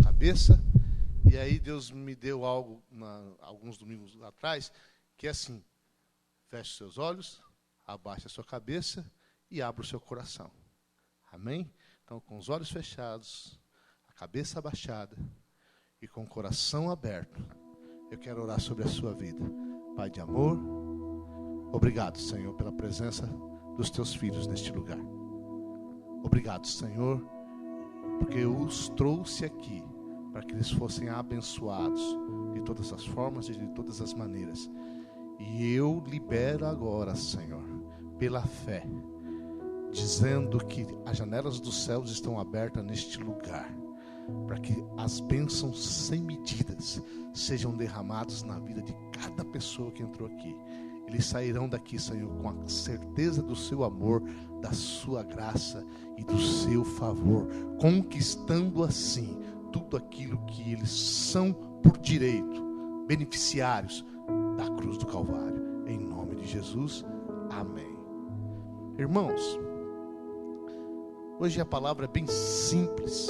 cabeça. E aí Deus me deu algo, alguns domingos atrás, que é assim: feche seus olhos, abaixe a sua cabeça e abra o seu coração. Amém? Então, com os olhos fechados, a cabeça abaixada e com o coração aberto, eu quero orar sobre a sua vida. Pai de amor, obrigado, Senhor, pela presença dos teus filhos neste lugar. Obrigado, Senhor, porque eu os trouxe aqui para que eles fossem abençoados de todas as formas e de todas as maneiras. E eu libero agora, Senhor, pela fé, dizendo que as janelas dos céus estão abertas neste lugar, para que as bênçãos sem medidas sejam derramadas na vida de cada pessoa que entrou aqui. Eles sairão daqui, Senhor, com a certeza do seu amor, da sua graça e do seu favor, conquistando assim tudo aquilo que eles são por direito, beneficiários da cruz do Calvário. Em nome de Jesus, amém. Irmãos, hoje a palavra é bem simples.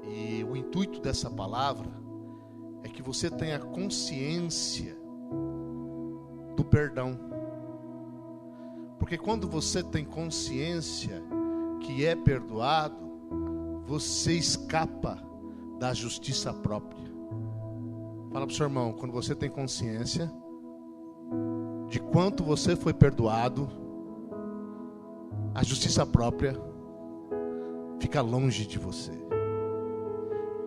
E o intuito dessa palavra é que você tenha consciência do perdão. Porque quando você tem consciência que é perdoado, você escapa da justiça própria. Fala para o seu irmão, quando você tem consciência de quanto você foi perdoado, a justiça própria fica longe de você.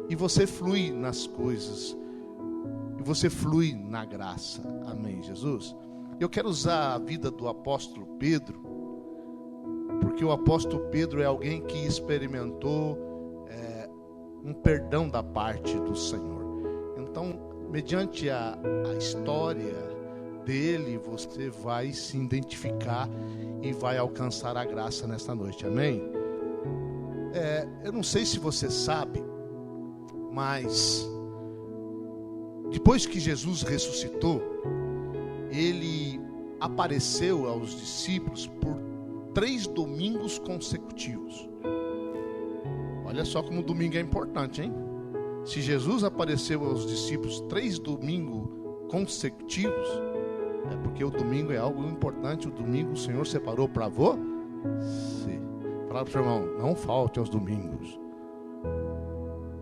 E você flui nas coisas, e você flui na graça. Amém, Jesus? Eu quero usar a vida do apóstolo Pedro, porque o apóstolo Pedro é alguém que experimentou um perdão da parte do Senhor. Então, mediante a história dele, você vai se identificar e vai alcançar a graça nesta noite. Amém? Eu não sei se você sabe, mas depois que Jesus ressuscitou, ele apareceu aos discípulos por 3 domingos consecutivos. Olha só como o domingo é importante, hein? Se Jesus apareceu aos discípulos 3 domingos consecutivos, é porque o domingo é algo importante. O domingo o Senhor separou para você. Fala para o seu irmão, não falte aos domingos.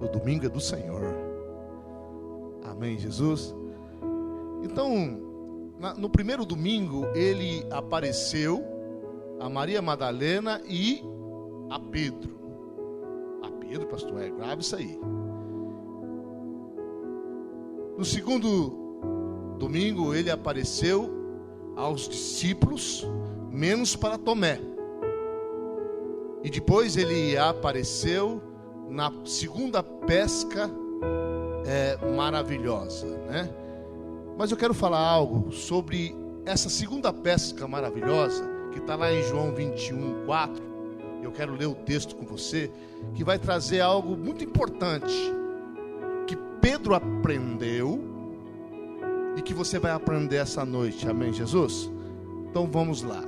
O domingo é do Senhor. Amém, Jesus? Então, no primeiro domingo, ele apareceu a Maria Madalena e a Pedro. A Pedro, pastor, é grave isso aí. No segundo domingo, ele apareceu aos discípulos, menos para Tomé. E depois ele apareceu na segunda pesca maravilhosa, né? Mas eu quero falar algo sobre essa segunda pesca maravilhosa, que está lá em João 21:4. Eu quero ler o texto com você, que vai trazer algo muito importante, que Pedro aprendeu e que você vai aprender essa noite. Amém, Jesus? Então vamos lá.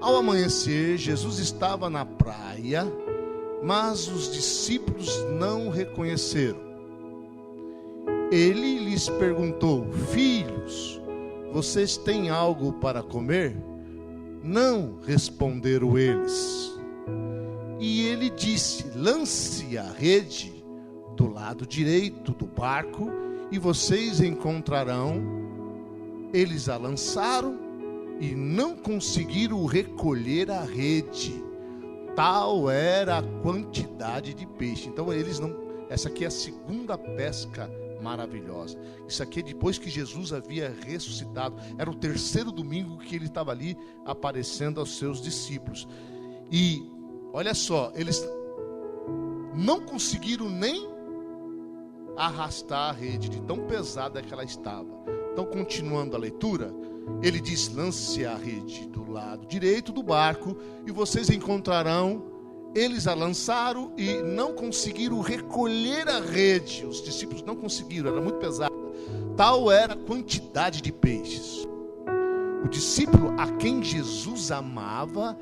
Ao amanhecer, Jesus estava na praia, mas os discípulos não o reconheceram. Ele lhes perguntou: filhos, vocês têm algo para comer? Não, responderam eles. E ele disse: lance a rede do lado direito do barco e vocês encontrarão. Eles a lançaram e não conseguiram recolher a rede. Tal era a quantidade de peixe. Então eles não. Essa aqui é a segunda pesca maravilhosa. Isso aqui é depois que Jesus havia ressuscitado. Era o terceiro domingo que ele estava ali aparecendo aos seus discípulos. E olha só, eles não conseguiram nem arrastar a rede de tão pesada que ela estava. Então, continuando a leitura, ele diz: lance a rede do lado direito do barco e vocês encontrarão. Eles a lançaram e não conseguiram recolher a rede. Os discípulos não conseguiram, era muito pesada. Tal era a quantidade de peixes. O discípulo a quem Jesus amava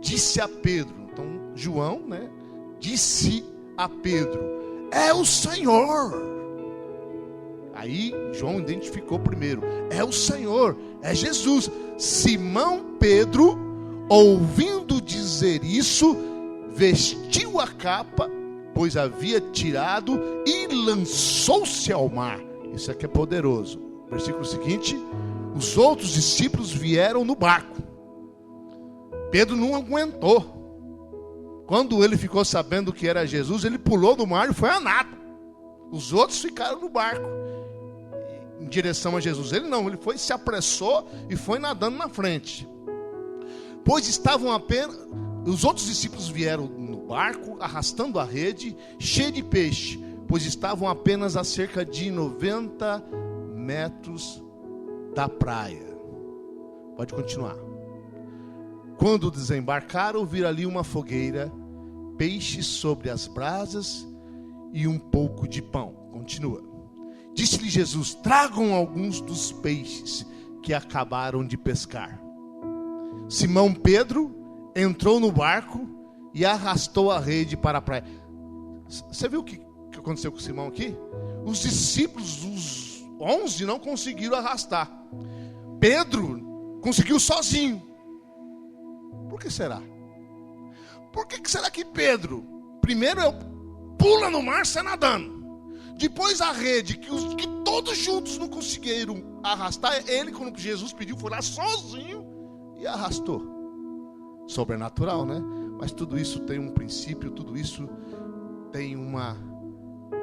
disse a Pedro. Então João, disse a Pedro: é o Senhor. Aí João identificou primeiro: é o Senhor, é Jesus. Simão Pedro, ouvindo dizer isso, vestiu a capa, pois havia tirado, e lançou-se ao mar. Isso aqui é poderoso. Versículo seguinte: os outros discípulos vieram no barco. Pedro não aguentou. Quando ele ficou sabendo que era Jesus, ele pulou do mar e foi a nado. Os outros ficaram no barco em direção a Jesus. Ele não, ele foi, se apressou e foi nadando na frente. Pois estavam apenas... Os outros discípulos vieram no barco, arrastando a rede, cheia de peixe, pois estavam apenas a cerca de 90 metros da praia. Pode continuar. Quando desembarcaram, viram ali uma fogueira, peixes sobre as brasas e um pouco de pão. Continua. Disse-lhe Jesus: tragam alguns dos peixes que acabaram de pescar. Simão Pedro entrou no barco e arrastou a rede para a praia. Você viu o que aconteceu com Simão aqui? Os discípulos, os 11, não conseguiram arrastar. Pedro conseguiu sozinho. Por que será? Por que será que Pedro, primeiro pula no mar sai nadando, depois a rede, que todos juntos não conseguiram arrastar, ele, quando Jesus pediu, foi lá sozinho e arrastou? Sobrenatural, né? Mas tudo isso tem um princípio, tudo isso tem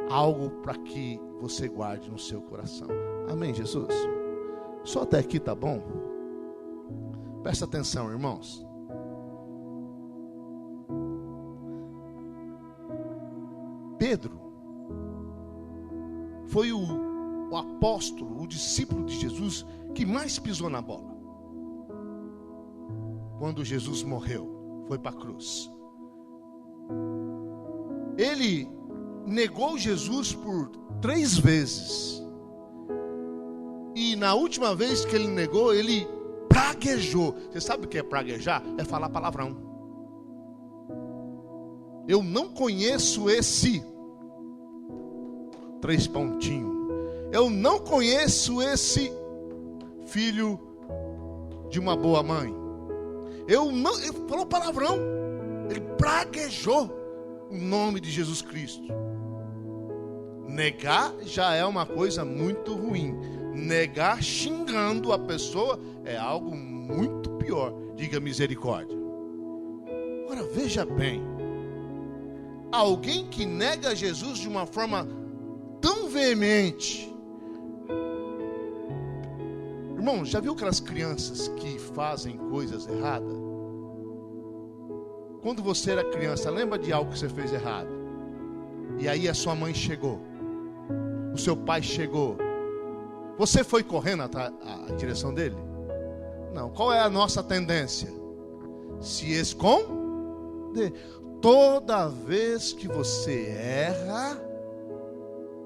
algo para que você guarde no seu coração. Amém, Jesus? Só até aqui tá bom? Presta atenção, irmãos. Pedro foi o apóstolo, o discípulo de Jesus que mais pisou na bola. Quando Jesus morreu, foi para a cruz. Ele negou Jesus por 3 vezes. E na última vez que ele negou, ele praguejou. Você sabe o que é praguejar? É falar palavrão. Eu não conheço esse 3 pontinhos. Eu não conheço esse filho de uma boa mãe. Ele falou palavrão. Ele praguejou o nome de Jesus Cristo. Negar já é uma coisa muito ruim. Negar xingando a pessoa é algo muito pior. Diga misericórdia. Agora veja bem. Alguém que nega Jesus de uma forma tão veemente. Irmão, já viu aquelas crianças que fazem coisas erradas? Quando você era criança, lembra de algo que você fez errado? E aí a sua mãe chegou, o seu pai chegou. Você foi correndo a direção dele? Não. Qual é a nossa tendência? Se esconder. Toda vez que você erra,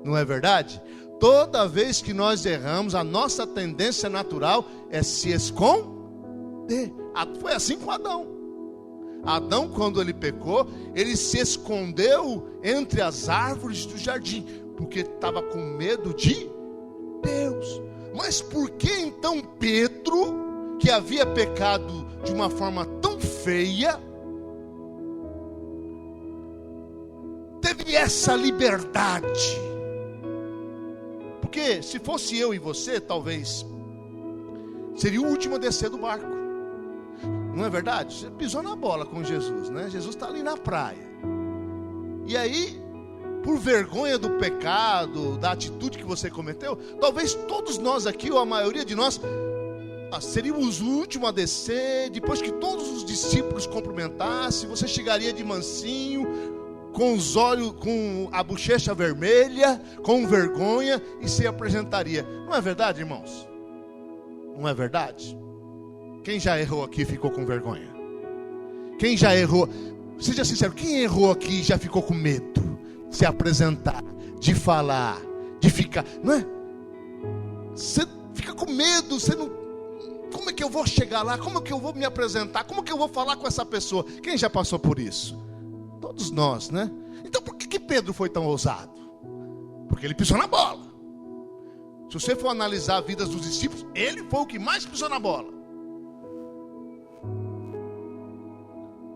não é verdade? Toda vez que nós erramos, a nossa tendência natural é se esconder. Foi assim com Adão. Adão, quando ele pecou, ele se escondeu entre as árvores do jardim, porque estava com medo de Deus. Mas por que então Pedro, que havia pecado de uma forma tão feia, teve essa liberdade? Porque se fosse eu e você, talvez seria o último a descer do barco. Não é verdade? Você pisou na bola com Jesus, né? Jesus está ali na praia. E aí, por vergonha do pecado, da atitude que você cometeu, talvez todos nós aqui, ou a maioria de nós, seríamos o último a descer. Depois que todos os discípulos cumprimentassem, você chegaria de mansinho, com os olhos, com a bochecha vermelha, com vergonha, e se apresentaria. Não é verdade, irmãos? Não é verdade? Quem já errou aqui ficou com vergonha? Quem já errou? Seja sincero, quem errou aqui já ficou com medo de se apresentar, de falar, de ficar, não é? Você fica com medo, você não... Como é que eu vou chegar lá? Como é que eu vou me apresentar? Como é que eu vou falar com essa pessoa? Quem já passou por isso? Todos nós, né? Então por que que Pedro foi tão ousado? Porque ele pisou na bola. Se você for analisar a vida dos discípulos, ele foi o que mais pisou na bola.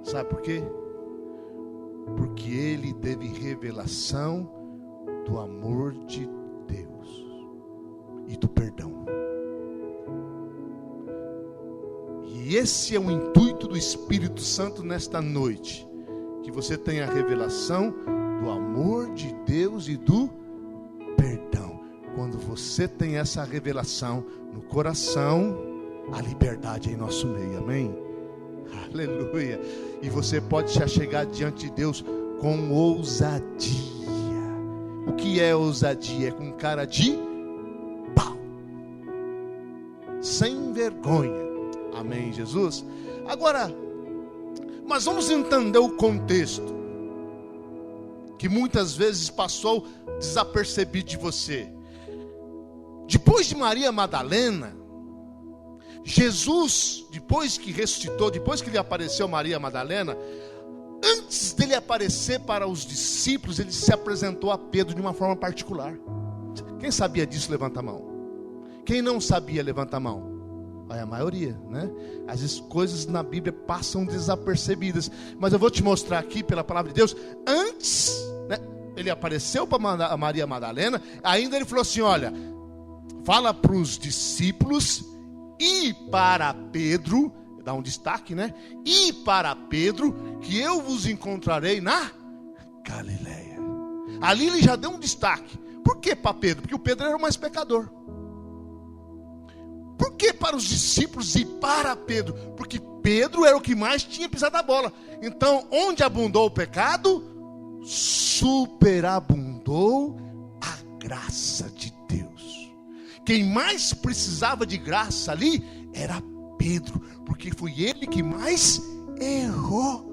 Sabe por quê? Porque ele teve revelação do amor de Deus e do perdão. E esse é o intuito do Espírito Santo nesta noite, que você tenha a revelação do amor de Deus e do perdão. Quando você tem essa revelação no coração, a liberdade é em nosso meio, amém? Aleluia. E você pode se achegar diante de Deus com ousadia. O que é ousadia? É com cara de pau, sem vergonha, amém, Jesus? Agora, mas vamos entender o contexto, que muitas vezes passou desapercebido de você. Depois de Maria Madalena, Jesus, depois que ressuscitou, depois que lhe apareceu Maria Madalena, antes dele aparecer para os discípulos, ele se apresentou a Pedro de uma forma particular. Quem sabia disso, levanta a mão. Quem não sabia, levanta a mão. É a maioria, né? Às vezes coisas na Bíblia passam desapercebidas, mas eu vou te mostrar aqui pela palavra de Deus. Antes, né, ele apareceu para Maria Madalena, ainda ele falou assim: olha, fala para os discípulos e para Pedro, dá um destaque, né? E para Pedro, que eu vos encontrarei na Galileia. Ali ele já deu um destaque. Por que para Pedro? Porque o Pedro era o mais pecador. Por que para os discípulos e para Pedro? Porque Pedro era o que mais tinha pisado a bola. Então, onde abundou o pecado, superabundou a graça de Deus. Quem mais precisava de graça ali era Pedro, porque foi ele que mais errou.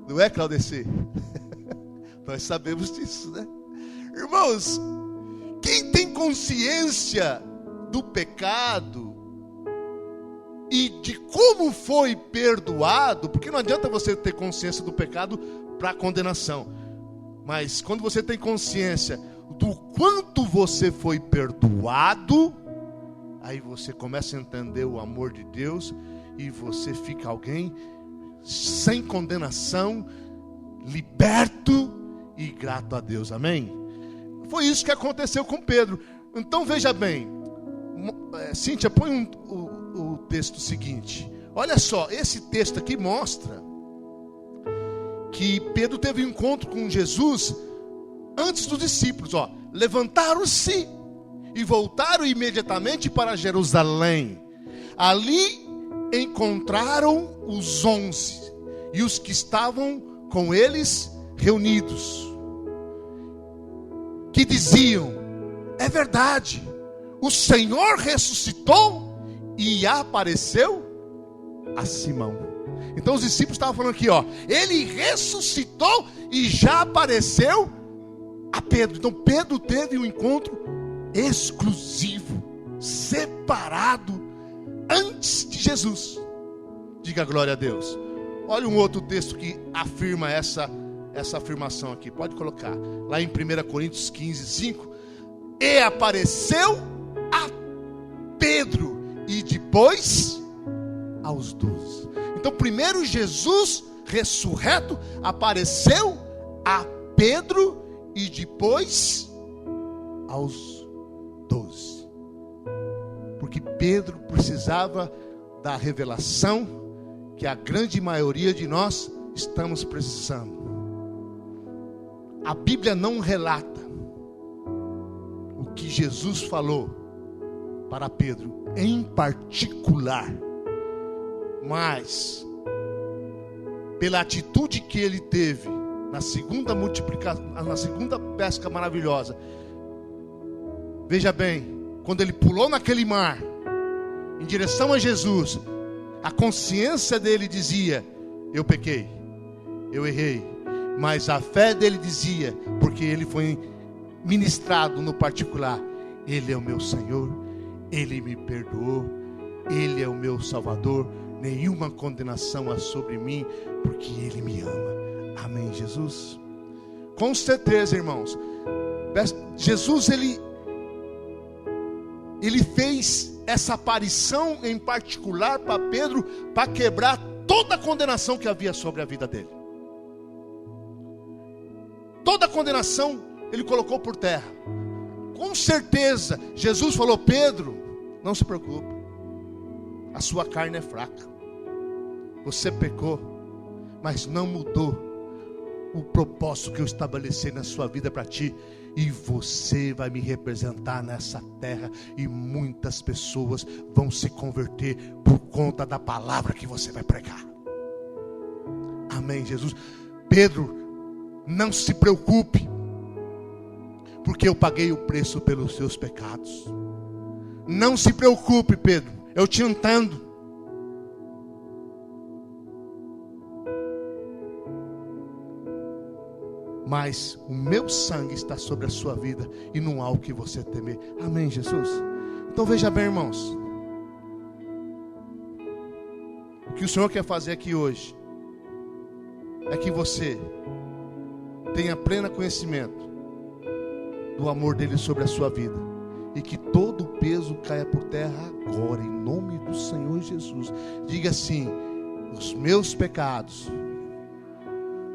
Não é, Claudecê? Nós sabemos disso, né? Irmãos, quem tem consciência do pecado e de como foi perdoado, porque não adianta você ter consciência do pecado para condenação, mas quando você tem consciência do quanto você foi perdoado, aí você começa a entender o amor de Deus e você fica alguém sem condenação, liberto e grato a Deus, amém? Foi isso que aconteceu com Pedro. Então veja bem, Cíntia, põe o texto seguinte. Olha só, esse texto aqui mostra que Pedro teve um encontro com Jesus antes dos discípulos. Levantaram-se e voltaram imediatamente para Jerusalém. Ali encontraram os 11 e os que estavam com eles reunidos, que diziam: é verdade, o Senhor ressuscitou e apareceu a Simão. Então os discípulos estavam falando aqui, ele ressuscitou e já apareceu a Pedro. Então Pedro teve um encontro exclusivo, separado, antes de Jesus. Diga glória a Deus. Olha um outro texto que afirma essa afirmação aqui. Pode colocar lá em 1 Coríntios 15, 5. E apareceu a Pedro e depois aos 12. Então primeiro Jesus ressurreto apareceu a Pedro e depois aos 12. Porque Pedro precisava da revelação que a grande maioria de nós estamos precisando. A Bíblia não relata o que Jesus falou para Pedro em particular, mas pela atitude que ele teve na segunda multiplicação, na segunda pesca maravilhosa. Veja bem, quando ele pulou naquele mar em direção a Jesus, a consciência dele dizia: eu pequei, eu errei. Mas a fé dele dizia, porque ele foi ministrado no particular: ele é o meu Senhor, ele me perdoou, ele é o meu Salvador, nenhuma condenação há sobre mim, porque ele me ama. Amém, Jesus? Com certeza, irmãos. Jesus, ele fez essa aparição em particular para Pedro, para quebrar toda a condenação que havia sobre a vida dele. Toda a condenação ele colocou por terra. Com certeza, Jesus falou: Pedro, não se preocupe, a sua carne é fraca, você pecou, mas não mudou o propósito que eu estabeleci na sua vida para ti. E você vai me representar nessa terra, e muitas pessoas vão se converter por conta da palavra que você vai pregar. Amém, Jesus. Pedro, não se preocupe, porque eu paguei o preço pelos seus pecados. Não se preocupe, Pedro, eu te entendo. Mas o meu sangue está sobre a sua vida, e não há o que você temer. Amém, Jesus? Então veja bem, irmãos, o que o Senhor quer fazer aqui hoje é que você tenha pleno conhecimento do amor dele sobre a sua vida, e que todo o peso caia por terra agora, em nome do Senhor Jesus. Diga assim: os meus pecados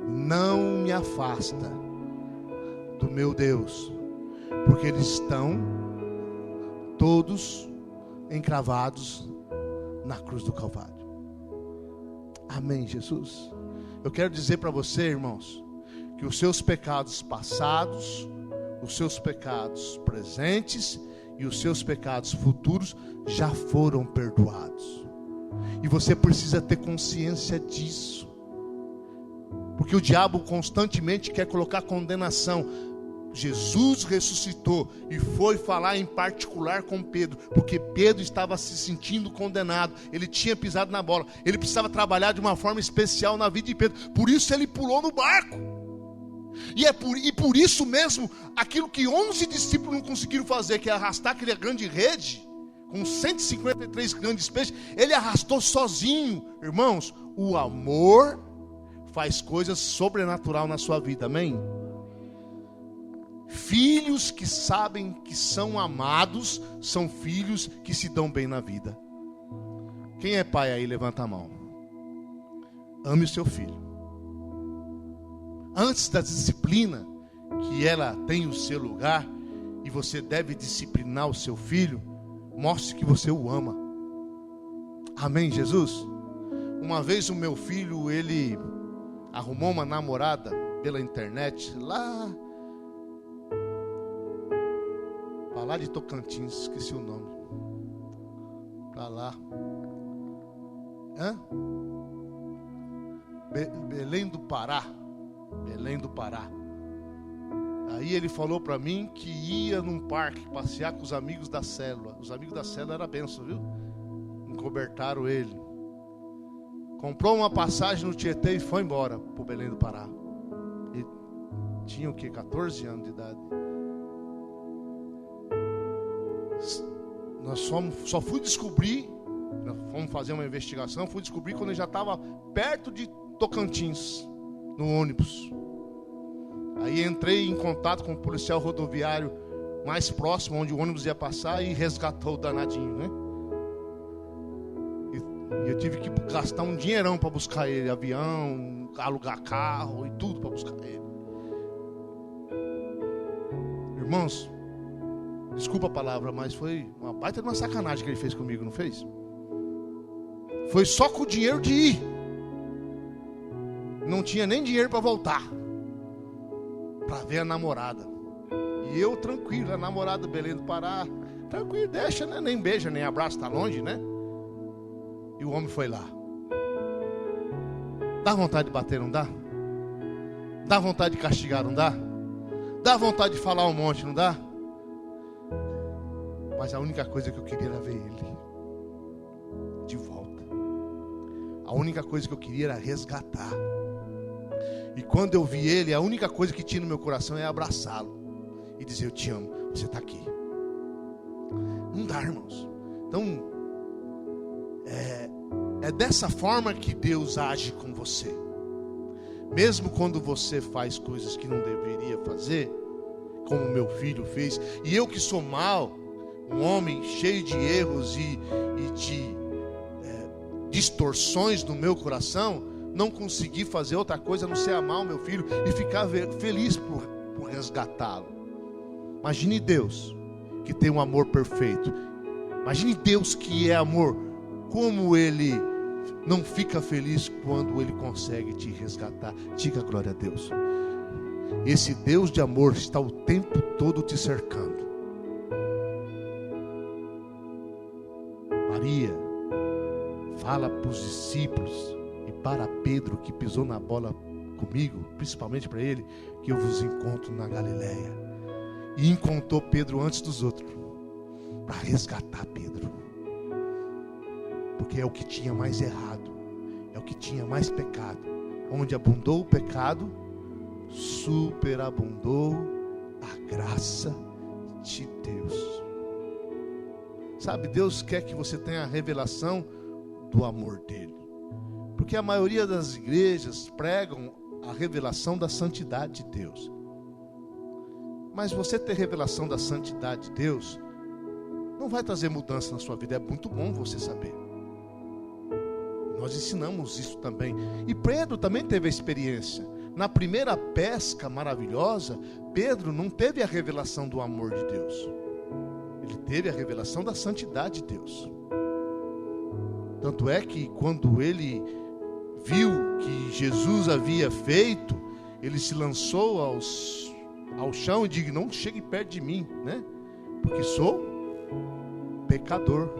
não me afasta do meu Deus, porque eles estão todos encravados na cruz do Calvário. Amém, Jesus? Eu quero dizer para você, irmãos, que os seus pecados passados, os seus pecados presentes e os seus pecados futuros já foram perdoados. E você precisa ter consciência disso. Porque o diabo constantemente quer colocar condenação. Jesus ressuscitou e foi falar em particular com Pedro, porque Pedro estava se sentindo condenado. Ele tinha pisado na bola. Ele precisava trabalhar de uma forma especial na vida de Pedro. Por isso ele pulou no barco. E por isso mesmo, aquilo que 11 discípulos não conseguiram fazer, que é arrastar aquela grande rede, com 153 grandes peixes, ele arrastou sozinho. Irmãos, o amor faz coisas sobrenaturais na sua vida, amém? Filhos que sabem que são amados, são filhos que se dão bem na vida. Quem é pai aí, levanta a mão. Ame o seu filho. Antes da disciplina, que ela tem o seu lugar, e você deve disciplinar o seu filho, mostre que você o ama. Amém, Jesus? Uma vez o meu filho, ele arrumou uma namorada pela internet, lá de Tocantins, esqueci o nome. Pra lá. Belém do Pará. Belém do Pará. Aí ele falou pra mim que ia num parque passear com os amigos da célula. Os amigos da célula era benção, viu? Encobertaram ele. Comprou uma passagem no Tietê e foi embora pro Belém do Pará. E tinha o quê? 14 anos de idade. Só fui descobrir, fomos fazer uma investigação, fui descobrir quando ele já estava perto de Tocantins, no ônibus. Aí entrei em contato com o policial rodoviário mais próximo, onde o ônibus ia passar, e resgatou o danadinho, né? E eu tive que gastar um dinheirão para buscar ele, avião, alugar carro e tudo para buscar ele. Irmãos, desculpa a palavra, mas foi uma baita de uma sacanagem que ele fez comigo, não fez? Foi só com o dinheiro de ir. Não tinha nem dinheiro para voltar, para ver a namorada. E eu tranquilo, a namorada Belém do Pará, tranquilo, deixa, né? Nem beija, nem abraça, tá longe, né? E o homem foi lá. Dá vontade de bater, não dá? Dá vontade de castigar, não dá? Dá vontade de falar um monte, não dá? Mas a única coisa que eu queria era ver ele de volta. A única coisa que eu queria era resgatar. E quando eu vi ele, a única coisa que tinha no meu coração é abraçá-lo e dizer: eu te amo, você está aqui. Não dá, irmãos. Então, é dessa forma que Deus age com você. mesmo quando você faz coisas que não deveria fazer, como meu filho fez, e eu que sou mau, um homem cheio de erros e de distorções no meu coração, não consegui fazer outra coisa a não ser amar o meu filho e ficar feliz por resgatá-lo. Imagine Deus que tem um amor perfeito. Imagine Deus que é amor, como Ele não fica feliz quando Ele consegue te resgatar. Diga glória a Deus. Esse Deus de amor está o tempo todo te cercando. Maria fala para os discípulos e para Pedro, que pisou na bola comigo, principalmente para ele, que eu vos encontro na Galileia. E encontrou Pedro antes dos outros, para resgatar Pedro, porque é o que tinha mais errado, é o que tinha mais pecado. Onde abundou o pecado, superabundou a graça de Deus. Sabe, Deus quer que você tenha a revelação do amor dele, porque a maioria das igrejas pregam a revelação da santidade de Deus. Mas você ter revelação da santidade de Deus não vai trazer mudança na sua vida. É muito bom você saber. Nós ensinamos isso também. E Pedro também teve a experiência. Na primeira pesca maravilhosa, Pedro não teve a revelação do amor de Deus. Ele teve a revelação da santidade de Deus. Tanto é que quando ele viu que Jesus havia feito, ele se lançou ao chão e disse: não chegue perto de mim, né? Porque sou pecador.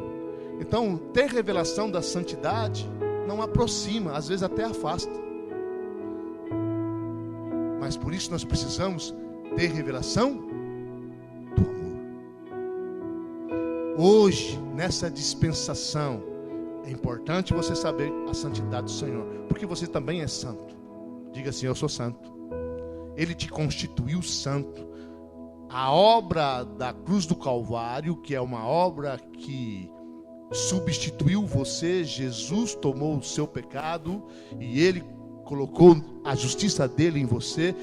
Então, ter revelação da santidade não aproxima, às vezes até afasta. Mas por isso nós precisamos ter revelação do amor. Hoje, nessa dispensação, é importante você saber a santidade do Senhor, porque você também é santo. Diga assim: eu sou santo. Ele te constituiu santo. A obra da cruz do Calvário, que é uma obra que substituiu você, Jesus tomou o seu pecado e Ele colocou a justiça dele em você.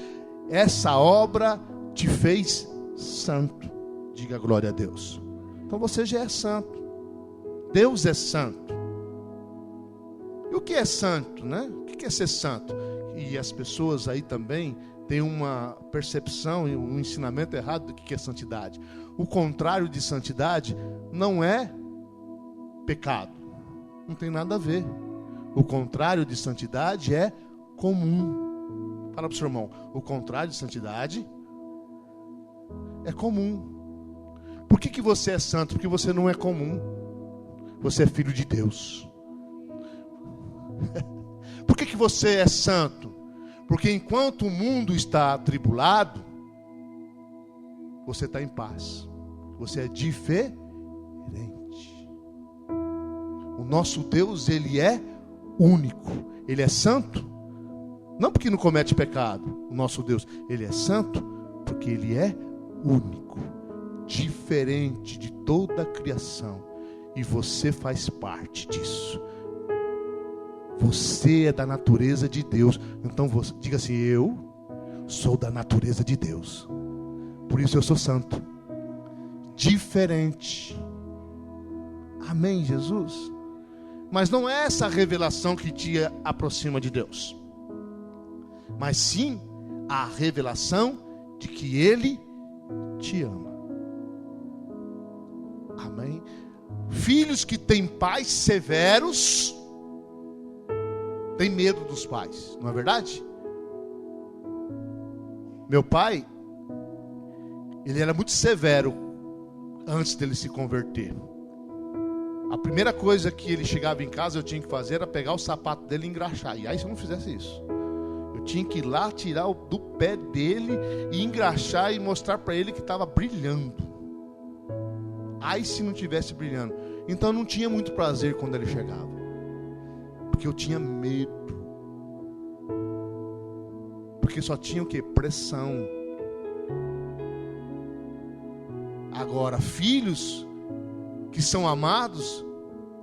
Essa obra te fez santo. Diga glória a Deus. Então você já é santo. Deus é santo. E o que é santo, né? O que é ser santo? E as pessoas aí também têm uma percepção e um ensinamento errado do que é santidade. O contrário de santidade não é pecado. Não tem nada a ver. O contrário de santidade é comum. Fala para o seu irmão: o contrário de santidade é comum. Por que você é santo? Porque você não é comum. Você é filho de Deus. Por que você é santo? Porque enquanto o mundo está atribulado, você está em paz. Você é diferente. O nosso Deus, Ele é único. Ele é santo, não porque não comete pecado. O nosso Deus, Ele é santo porque Ele é único, diferente de toda a criação. E você faz parte disso. Você é da natureza de Deus. Então você diga assim: eu sou da natureza de Deus. Por isso eu sou santo. Diferente. Amém, Jesus? Mas não é essa revelação que te aproxima de Deus, mas sim a revelação de que Ele te ama. Amém? Filhos que têm pais severos têm medo dos pais, não é verdade? Meu pai, ele era muito severo antes dele se converter. A primeira coisa que ele chegava em casa, eu tinha que fazer era pegar o sapato dele e engraxar. E aí, se eu não fizesse isso, eu tinha que ir lá tirar do pé dele e engraxar e mostrar para ele que estava brilhando. Aí, se não tivesse brilhando, então eu não tinha muito prazer quando ele chegava, porque eu tinha medo. Porque só tinha o quê? Pressão. Agora, filhos que são amados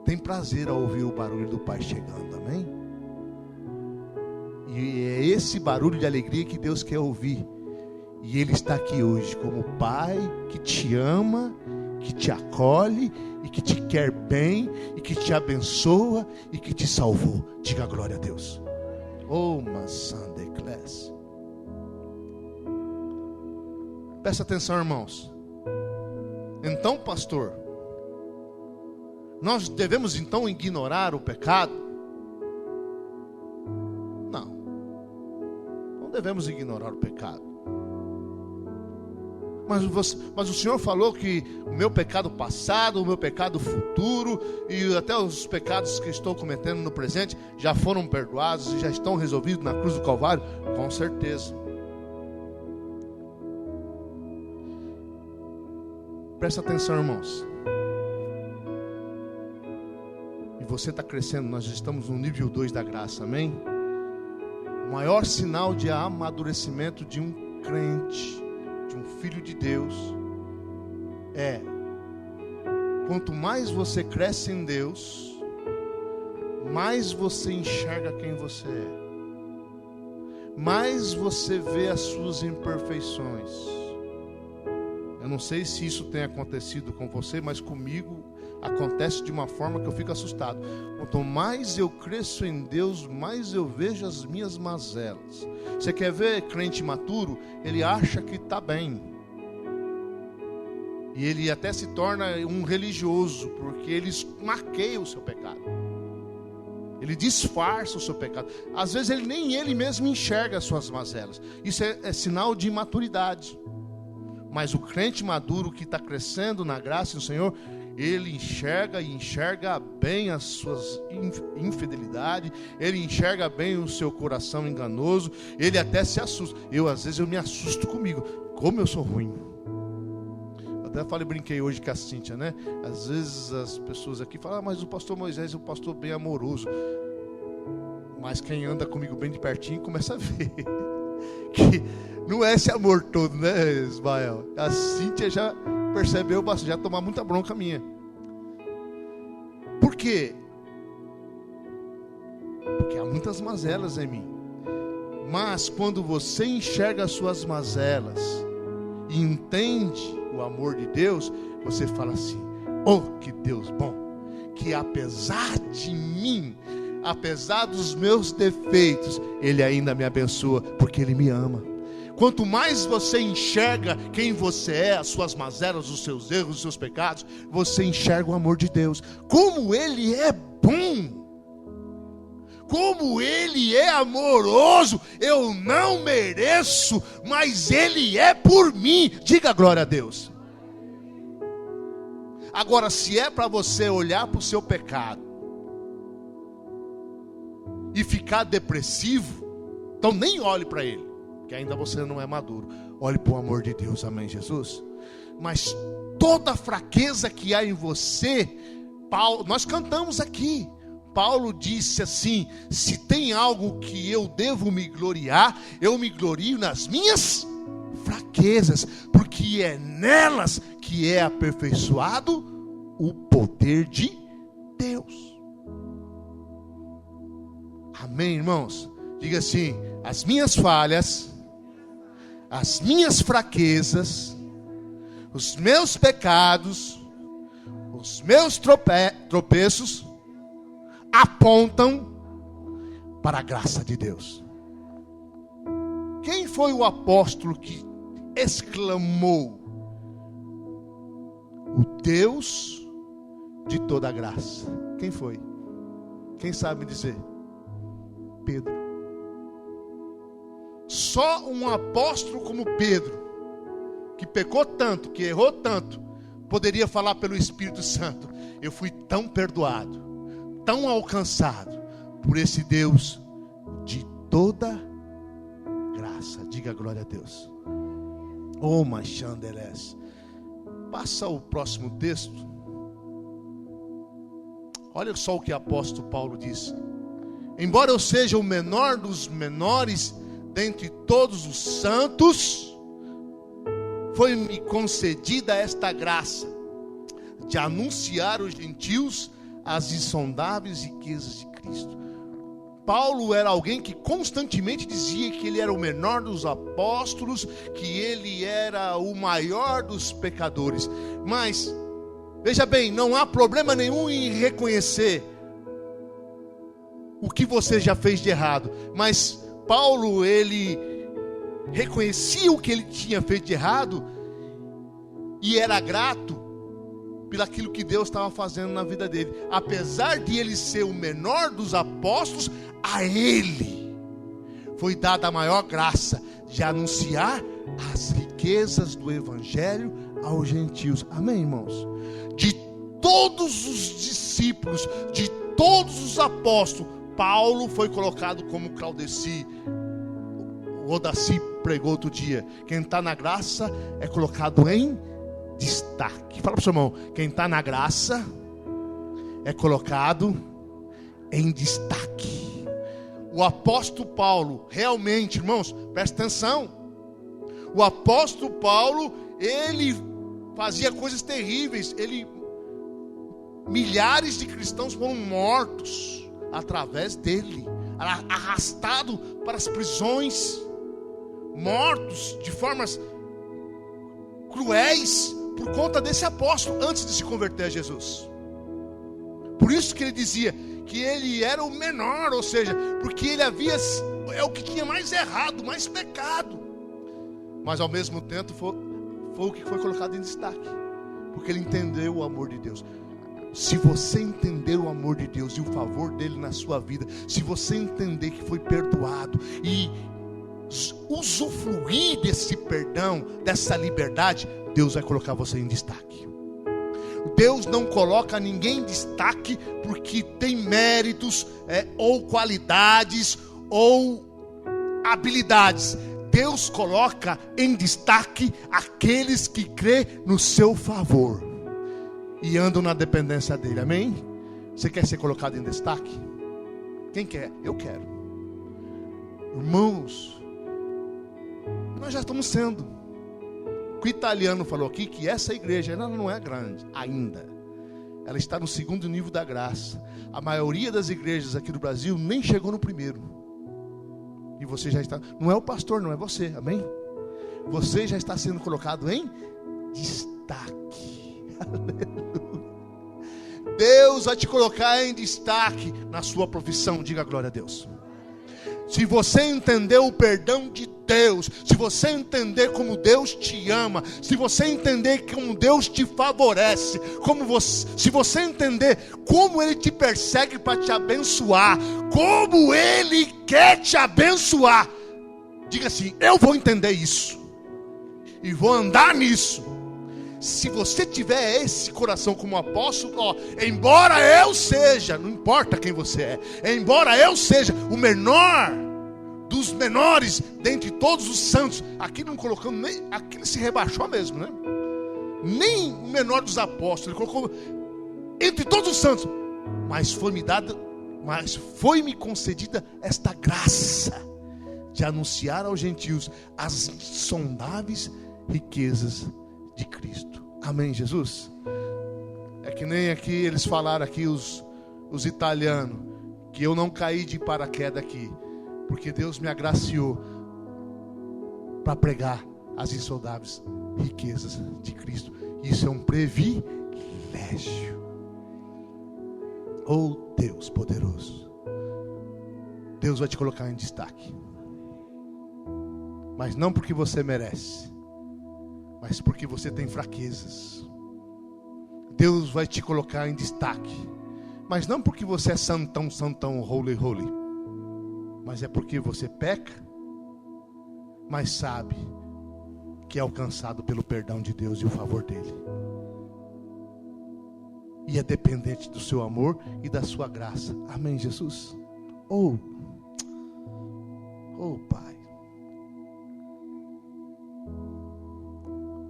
têm prazer ao ouvir o barulho do pai chegando, amém? E é esse barulho de alegria que Deus quer ouvir. E Ele está aqui hoje como Pai que te ama, que te acolhe e que te quer bem e que te abençoa e que te salvou. Diga glória a Deus. Oh, my Sunday class. Presta atenção, irmãos. Então, pastor, nós devemos então ignorar o pecado? Não devemos ignorar o pecado. Mas o Senhor falou que o meu pecado passado, o meu pecado futuro e até os pecados que estou cometendo no presente já foram perdoados e já estão resolvidos na cruz do Calvário? Com certeza. Presta atenção, irmãos. E você está crescendo, nós estamos no nível 2 da graça, amém? O maior sinal de amadurecimento de um crente, de um filho de Deus, é quanto mais você cresce em Deus, mais você enxerga quem você é, mais você vê as suas imperfeições. Eu não sei se isso tem acontecido com você, mas comigo acontece de uma forma que eu fico assustado. Quanto mais eu cresço em Deus, mais eu vejo as minhas mazelas. Você quer ver crente maturo? Ele acha que está bem. E ele até se torna um religioso, porque ele maqueia o seu pecado. Ele disfarça o seu pecado. Às vezes nem ele mesmo enxerga as suas mazelas. Isso é sinal de imaturidade. Mas o crente maduro que está crescendo na graça do Senhor, ele enxerga bem as suas infidelidades, ele enxerga bem o seu coração enganoso, ele até se assusta. Às vezes eu me assusto comigo, como eu sou ruim. Eu até brinquei hoje com a Cíntia, né? Às vezes as pessoas aqui falam, mas o pastor Moisés é um pastor bem amoroso. Mas quem anda comigo bem de pertinho começa a ver que não é esse amor todo, né, Ismael? A Cíntia já percebeu bastante, já tomou muita bronca minha. Por quê? Porque há muitas mazelas em mim. Mas quando você enxerga as suas mazelas e entende o amor de Deus, você fala assim: oh, que Deus bom, que apesar de mim, apesar dos meus defeitos, Ele ainda me abençoa, porque Ele me ama. Quanto mais você enxerga quem você é, as suas mazelas, os seus erros, os seus pecados, você enxerga o amor de Deus. Como Ele é bom, como Ele é amoroso, eu não mereço, mas Ele é por mim. Diga glória a Deus. Agora, se é para você olhar para o seu pecado e ficar depressivo, então nem olhe para ele, que ainda você não é maduro. Olhe para o amor de Deus, amém, Jesus? Mas toda fraqueza que há em você, nós cantamos aqui, Paulo disse assim: se tem algo que eu devo me gloriar, eu me glorio nas minhas fraquezas, porque é nelas que é aperfeiçoado o poder de Deus. Amém, irmãos? Diga assim: as minhas falhas, as minhas fraquezas, os meus pecados, os meus tropeços apontam para a graça de Deus. Quem foi o apóstolo que exclamou: o Deus de toda a graça? Quem foi? Quem sabe me dizer? Pedro. Só um apóstolo como Pedro, que pecou tanto, que errou tanto, poderia falar pelo Espírito Santo: eu fui tão perdoado, tão alcançado por esse Deus de toda graça. Diga glória a Deus. Oh, machandeles. Passa o próximo texto. Olha só o que o apóstolo Paulo disse: embora eu seja o menor dos menores dentre todos os santos, foi-me concedida esta graça de anunciar aos gentios as insondáveis riquezas de Cristo. Paulo era alguém que constantemente dizia que ele era o menor dos apóstolos, que ele era o maior dos pecadores. Mas, veja bem, não há problema nenhum em reconhecer o que você já fez de errado. Mas Paulo, ele reconhecia o que ele tinha feito de errado e era grato pelo aquilo que Deus estava fazendo na vida dele. Apesar de ele ser o menor dos apóstolos, a ele foi dada a maior graça de anunciar as riquezas do evangelho aos gentios. Amém, irmãos? De todos os discípulos, de todos os apóstolos, Paulo foi colocado como Claudeci. O Rodaci pregou outro dia: quem está na graça é colocado em destaque. Fala para o seu irmão: quem está na graça é colocado em destaque. O apóstolo Paulo, realmente, irmãos, presta atenção. O apóstolo Paulo, ele fazia coisas terríveis. Milhares de cristãos foram mortos através dele, arrastado para as prisões, mortos de formas cruéis por conta desse apóstolo antes de se converter a Jesus. Por isso que ele dizia que ele era o menor, ou seja, porque ele é o que tinha mais errado, mais pecado, mas ao mesmo tempo foi o que foi colocado em destaque, porque ele entendeu o amor de Deus. Se você entender o amor de Deus e o favor dele na sua vida, se você entender que foi perdoado e usufruir desse perdão, dessa liberdade, Deus vai colocar você em destaque. Deus não coloca ninguém em destaque porque tem méritos, ou qualidades, ou habilidades. Deus coloca em destaque aqueles que crêem no seu favor e andam na dependência dele. Amém? Você quer ser colocado em destaque? Quem quer? Eu quero. Irmãos, nós já estamos sendo. O italiano falou aqui que essa igreja ela não é grande ainda. Ela está no segundo nível da graça. A maioria das igrejas aqui do Brasil nem chegou no primeiro. E você já está. Não é o pastor, não é você. Amém? Você já está sendo colocado em destaque. Aleluia. Deus vai te colocar em destaque na sua profissão. Diga glória a Deus. Se você entender o perdão de Deus, se você entender como Deus te ama, se você entender como Deus te favorece, se você entender como Ele te persegue para te abençoar, como Ele quer te abençoar, diga assim: eu vou entender isso e vou andar nisso. Se você tiver esse coração como apóstolo, embora eu seja, não importa quem você embora eu seja o menor dos menores dentre todos os santos, aqui não colocamos nem, aqui ele se rebaixou mesmo, né? Nem o menor dos apóstolos, ele colocou entre todos os santos, mas foi-me concedida esta graça de anunciar aos gentios as insondáveis riquezas de Cristo. Amém, Jesus? É que nem aqui eles falaram aqui, os italianos, que eu não caí de paraquedas aqui, porque Deus me agraciou para pregar as insondáveis riquezas de Cristo. Isso é um privilégio. Oh Deus poderoso, Deus vai te colocar em destaque, mas não porque você merece, mas porque você tem fraquezas. Deus vai te colocar em destaque, mas não porque você é santão, holy, mas é porque você peca, mas sabe que é alcançado pelo perdão de Deus e o favor dele, e é dependente do seu amor e da sua graça. Amém, Jesus? Oh Pai.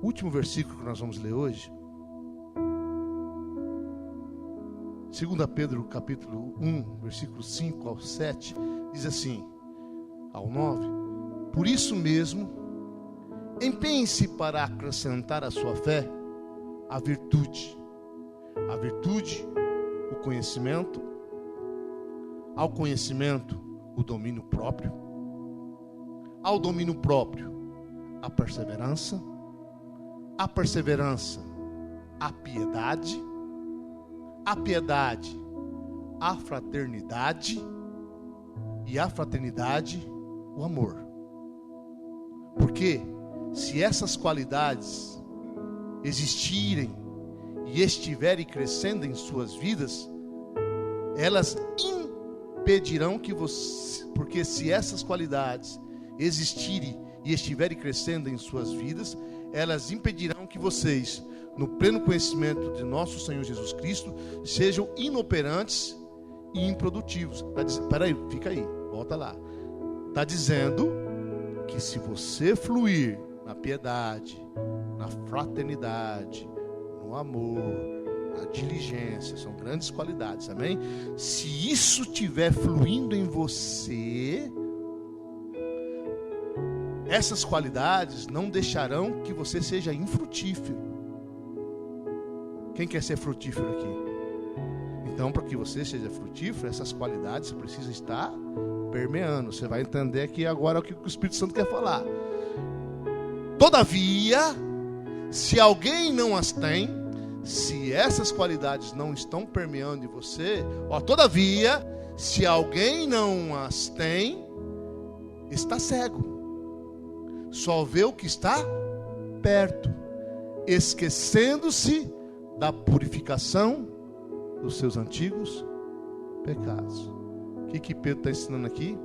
O último versículo que nós vamos ler hoje, 2 Pedro capítulo 1, versículo 5 ao 7, diz assim, ao 9: por isso mesmo, empenhe-se para acrescentar à sua fé a virtude, o conhecimento, ao conhecimento o domínio próprio. Ao domínio próprio, a perseverança. A perseverança, a piedade. A piedade, a fraternidade. E a fraternidade, o amor. Porque se essas qualidades existirem e estiverem crescendo em suas vidas, elas impedirão que você, porque se essas qualidades existirem e estiverem crescendo em suas vidas, elas impedirão que vocês, no pleno conhecimento de nosso Senhor Jesus Cristo, sejam inoperantes e improdutivos. Espera aí, fica aí, volta lá. Está dizendo que se você fluir na piedade, na fraternidade, no amor, na diligência, são grandes qualidades, amém? Se isso estiver fluindo em você, essas qualidades não deixarão que você seja infrutífero. Quem quer ser frutífero aqui? Então, para que você seja frutífero, essas qualidades precisam estar permeando. Você vai entender aqui agora o que o Espírito Santo quer falar. Todavia, se alguém não as tem, se essas qualidades não estão permeando em você, todavia, se alguém não as tem, está cego. Só vê o que está perto, esquecendo-se da purificação dos seus antigos pecados. O que Pedro está ensinando aqui?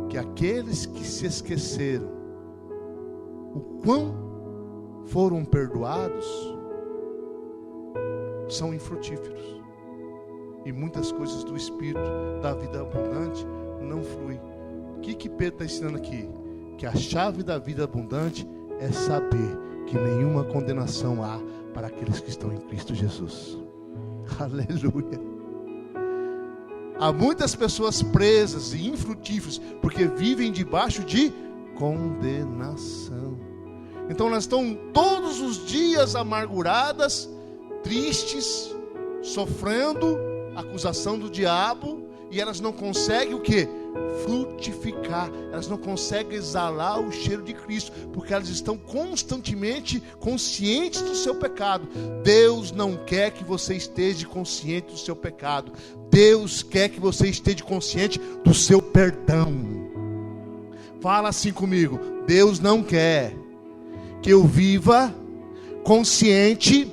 Que aqueles que se esqueceram o quão foram perdoados são infrutíferos, e muitas coisas do Espírito da vida abundante não fluem. O que Pedro está ensinando aqui? Que a chave da vida abundante é saber que nenhuma condenação há para aqueles que estão em Cristo Jesus. Aleluia. Há muitas pessoas presas e infrutíferas porque vivem debaixo de condenação. Então elas estão todos os dias amarguradas, tristes, sofrendo acusação do diabo, e elas não conseguem o quê? Frutificar. Elas não conseguem exalar o cheiro de Cristo, porque elas estão constantemente conscientes do seu pecado. Deus não quer que você esteja consciente do seu pecado. Deus quer que você esteja consciente do seu perdão. Fala assim comigo: Deus não quer que eu viva consciente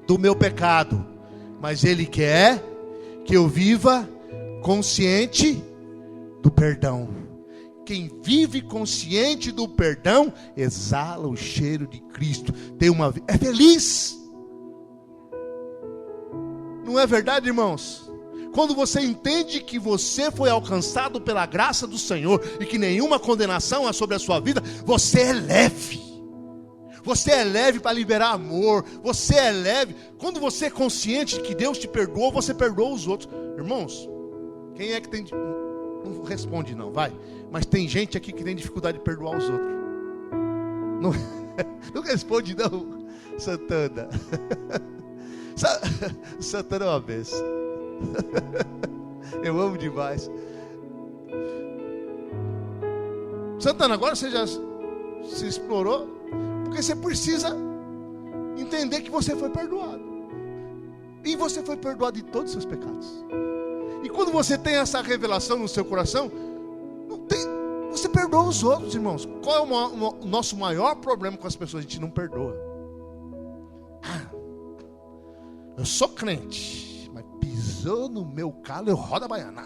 do meu pecado, mas Ele quer que eu viva consciente do perdão. Quem vive consciente do perdão exala o cheiro de Cristo, é feliz. Não é verdade, irmãos? Quando você entende que você foi alcançado pela graça do Senhor e que nenhuma condenação há sobre a sua vida, você é leve. Você é leve para liberar amor. Você é leve. Quando você é consciente de que Deus te perdoou, você perdoa os outros. Irmãos, quem é que tem... Não responde não, vai. Mas tem gente aqui que tem dificuldade de perdoar os outros. Não responde não, Santana. Santana é uma benção. Eu amo demais. Santana, agora você já se explorou, porque você precisa entender que você foi perdoado. E você foi perdoado de todos os seus pecados. E quando você tem essa revelação no seu coração, você perdoa os outros, irmãos. Qual é o nosso maior problema com as pessoas? A gente não perdoa. Eu sou crente, mas pisou no meu calo, eu rodo a baiana.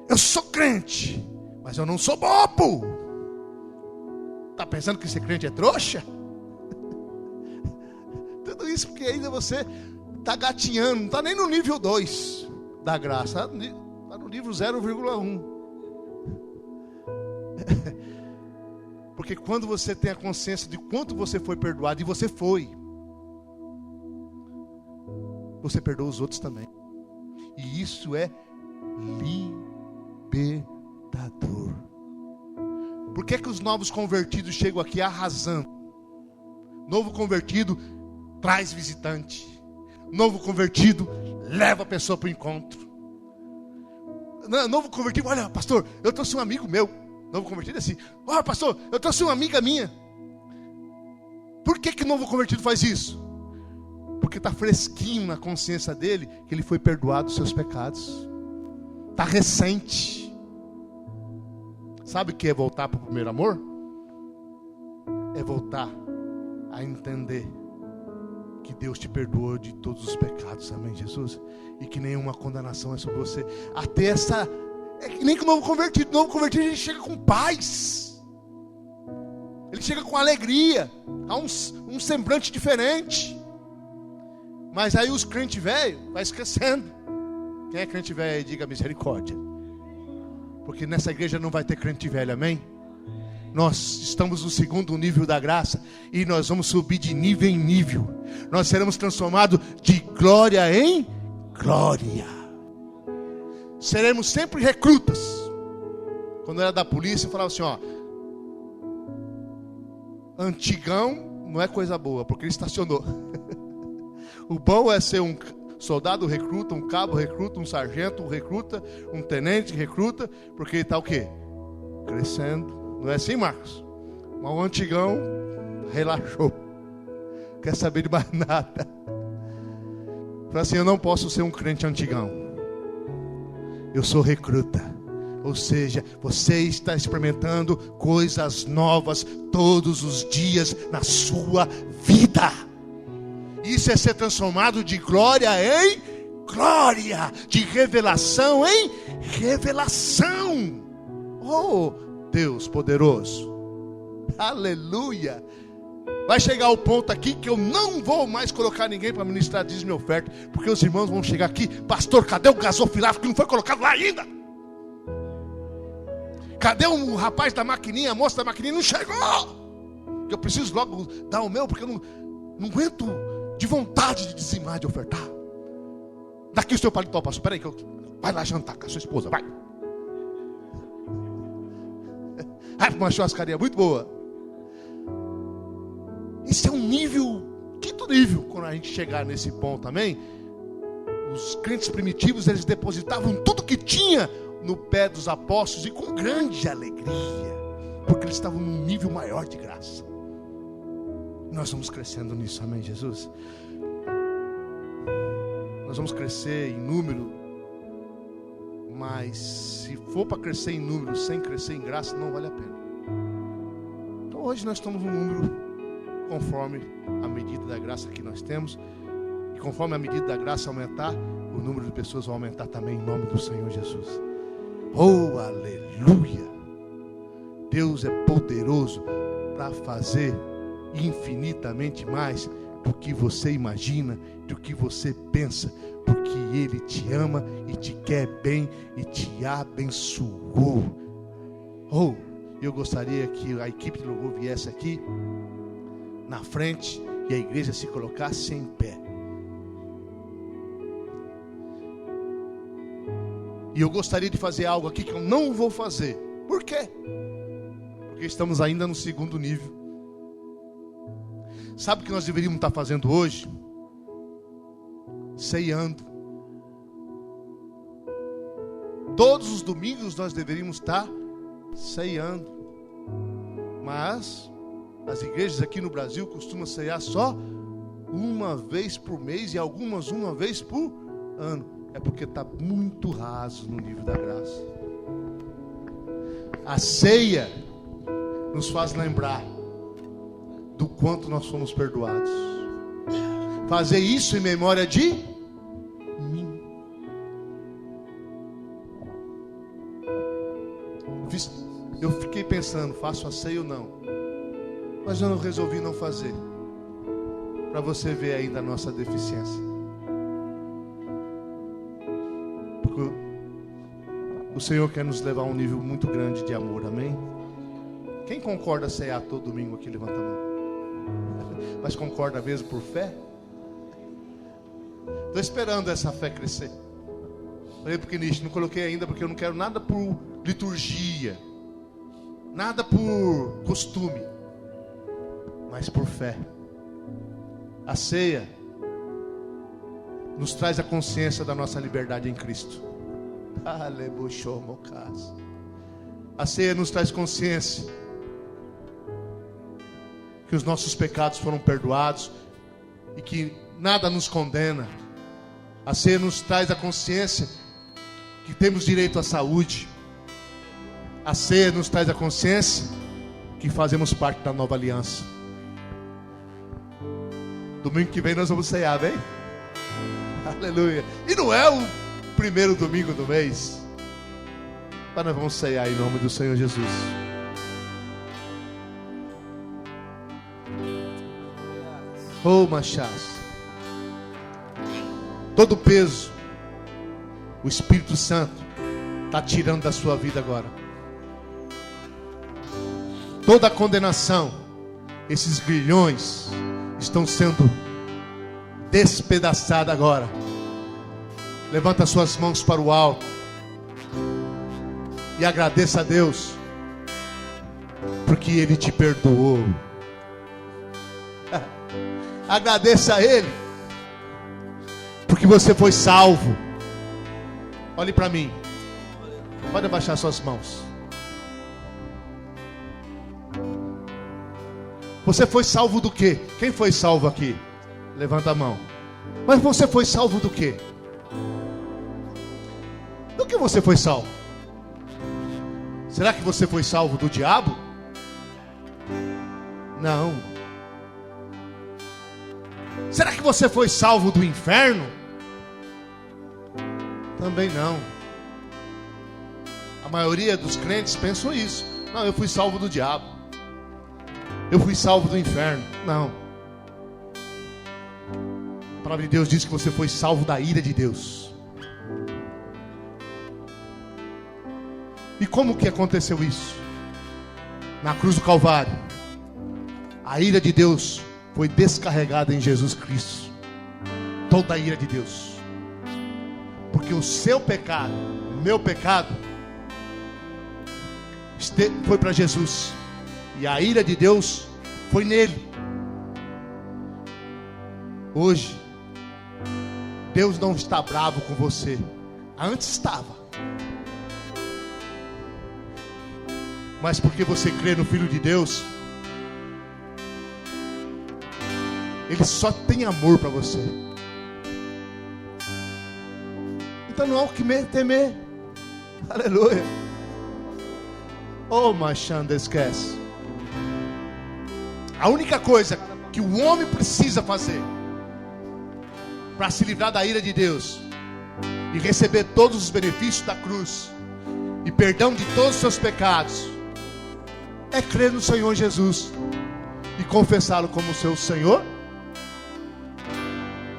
Eu sou crente, mas eu não sou bobo. Tá pensando que ser crente é trouxa? Tudo isso porque ainda você está gatinhando, não está nem no nível 2 da graça, está no nível 0,1. Porque quando você tem a consciência de quanto você foi perdoado, e você perdoa os outros também. E isso é libertador. Por que os novos convertidos chegam aqui arrasando? Novo convertido traz visitante. Novo convertido leva a pessoa para o encontro. Novo convertido, olha, pastor, eu trouxe um amigo meu. Novo convertido é assim, olha, pastor, eu trouxe uma amiga minha. Por que novo convertido faz isso? Porque está fresquinho na consciência dele que ele foi perdoado dos seus pecados. Está recente. Sabe o que é voltar para o primeiro amor? É voltar a entender que Deus te perdoou de todos os pecados, amém, Jesus? E que nenhuma condenação é sobre você. Até essa, é que nem que o novo convertido ele chega com paz. Ele chega com alegria, há um semblante diferente. Mas aí os crentes velhos vai esquecendo. Quem é crente velho aí, diga misericórdia. Porque nessa igreja não vai ter crente velho, amém? Nós estamos no segundo nível da graça e nós vamos subir de nível em nível. Nós seremos transformados de glória em glória. Seremos sempre recrutas. Quando eu era da polícia, eu falava assim, ó, antigão não é coisa boa, porque ele estacionou. O bom é ser um soldado recruta, um cabo recruta, um sargento recruta, um tenente recruta, porque ele está o quê? Crescendo. Não é assim, Marcos? Mas o antigão relaxou. Quer saber de mais nada. Fala assim, eu não posso ser um crente antigão. Eu sou recruta. Ou seja, você está experimentando coisas novas todos os dias na sua vida. Isso é ser transformado de glória em glória, de revelação em revelação. Oh, Deus poderoso, aleluia. Vai chegar o ponto aqui que eu não vou mais colocar ninguém para ministrar dízimo e oferta, porque os irmãos vão chegar aqui, pastor, cadê o gasofilácio que não foi colocado lá ainda? Cadê o rapaz da maquininha, a moça da maquininha? Não chegou. Eu preciso logo dar o meu, porque eu não aguento de vontade de dizimar, de ofertar. Daqui o seu paletó, pastor, peraí, vai lá jantar com a sua esposa, vai. Vai para uma churrascaria muito boa. Isso é um nível, quinto nível. Quando a gente chegar nesse ponto também, os crentes primitivos, eles depositavam tudo que tinha no pé dos apóstolos e com grande alegria, porque eles estavam num nível maior de graça. Nós vamos crescendo nisso, amém, Jesus? Nós vamos crescer em número, mas se for para crescer em número sem crescer em graça, não vale a pena. Então hoje nós estamos num número conforme a medida da graça que nós temos, e conforme a medida da graça aumentar, o número de pessoas vai aumentar também em nome do Senhor Jesus. Oh, aleluia! Deus é poderoso para fazer infinitamente mais do que você imagina, do que você pensa, porque Ele te ama e te quer bem e te abençoou. Oh, eu gostaria que a equipe de louvor viesse aqui na frente e a igreja se colocasse em pé. E eu gostaria de fazer algo aqui que eu não vou fazer. Por quê? Porque estamos ainda no segundo nível. Sabe o que nós deveríamos estar fazendo hoje? Ceiando. Todos os domingos nós deveríamos estar ceiando. Mas as igrejas aqui no Brasil costumam ceiar só uma vez por mês e algumas uma vez por ano. É porque está muito raso no nível da graça. A ceia nos faz lembrar do quanto nós fomos perdoados. Fazer isso em memória de mim. Eu fiquei pensando, faço a ceia ou não? Mas eu não resolvi não fazer. Para você ver ainda a nossa deficiência. Porque o Senhor quer nos levar a um nível muito grande de amor, amém? Quem concorda a cear todo domingo aqui, levanta a mão. Mas concorda mesmo por fé? Estou esperando essa fé crescer. Falei porque nisso, não coloquei ainda porque eu não quero nada por liturgia, nada por costume, mas por fé. A ceia nos traz a consciência da nossa liberdade em Cristo. A ceia nos traz consciência que os nossos pecados foram perdoados e que nada nos condena. A ceia nos traz a consciência que temos direito à saúde. A ceia nos traz a consciência que fazemos parte da nova aliança. Domingo que vem nós vamos ceiar, bem? Aleluia. E não é o primeiro domingo do mês, mas nós vamos ceiar em nome do Senhor Jesus. Oh, Machás, todo peso o Espírito Santo está tirando da sua vida agora. Toda a condenação, esses grilhões estão sendo despedaçados agora. Levanta suas mãos para o alto e agradeça a Deus, porque Ele te perdoou. Agradeça a Ele, porque você foi salvo. Olhe para mim. Pode abaixar suas mãos. Você foi salvo do quê? Quem foi salvo aqui? Levanta a mão. Mas você foi salvo do quê? Do que você foi salvo? Será que você foi salvo do diabo? Não. Será que você foi salvo do inferno? Também não. A maioria dos crentes pensam isso. Não, eu fui salvo do diabo. Eu fui salvo do inferno. Não. A palavra de Deus diz que você foi salvo da ira de Deus. E como que aconteceu isso? Na cruz do Calvário, a ira de Deus foi descarregada em Jesus Cristo. Toda a ira de Deus. Porque o seu pecado, o meu pecado, foi para Jesus. E a ira de Deus foi nele. Hoje, Deus não está bravo com você. Antes estava. Mas porque você crê no Filho de Deus, Ele só tem amor para você. Então não há o que temer. Aleluia. Oh, Machanda, esquece. A única coisa que o homem precisa fazer para se livrar da ira de Deus e receber todos os benefícios da cruz e perdão de todos os seus pecados é crer no Senhor Jesus e confessá-lo como seu Senhor